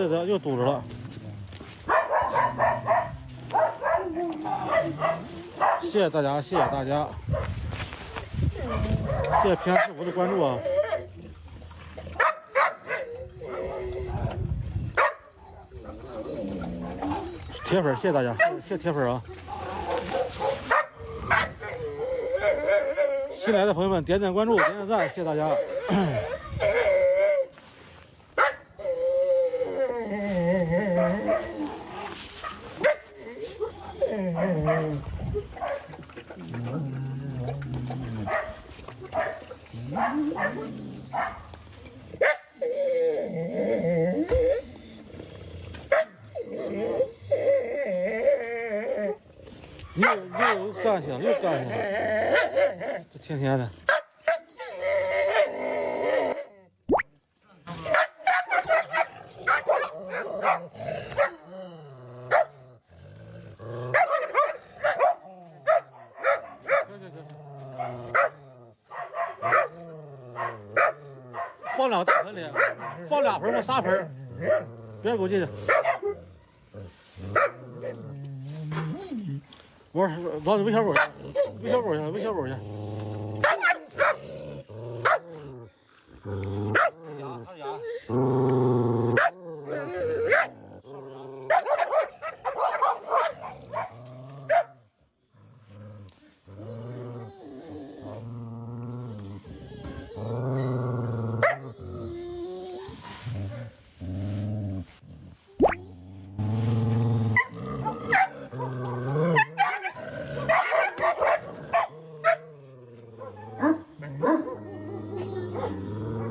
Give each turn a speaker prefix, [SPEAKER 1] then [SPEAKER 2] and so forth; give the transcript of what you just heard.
[SPEAKER 1] 得，又堵着了。谢谢大家，谢谢大家，谢谢平安师傅的关注啊！铁粉，谢谢大家，谢谢铁粉啊！新来的朋友们，点点关注，点点赞，谢谢大家。又干醒了，又干醒了，这天天的。放两个大盆里，放2盆或3盆，别给我进去。我说老子喂小狗去，喂小狗去，喂小狗去。